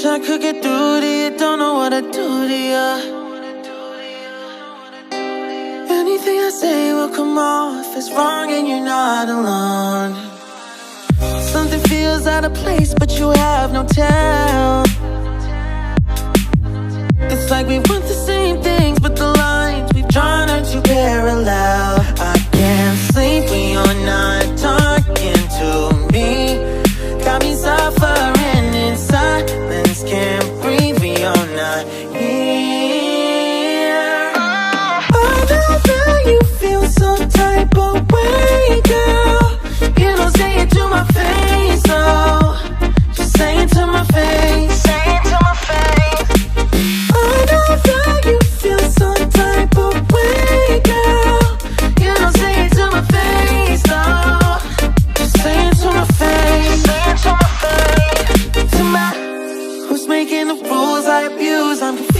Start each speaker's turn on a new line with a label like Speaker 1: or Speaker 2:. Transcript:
Speaker 1: Wish I could get through to you, don't know what to do to you. Anything I say will come off as wrong and you're not alone. Something feels out of place but you have no tell. It's like we want the same things but the lines we've drawn are too parallel. I can't sleep when you're not talking to me. Got me suffering in silence, can't breathe when you're not here. I know that you feel some type of way, girl. You don't say it to my face, oh. Just say it to my face. Say it to my face. I know that you feel some type of way, girl. You don't say it to my face, oh. Just say it to my face. Say it to my face. To my, who's making the rules I abuse? I'm confused.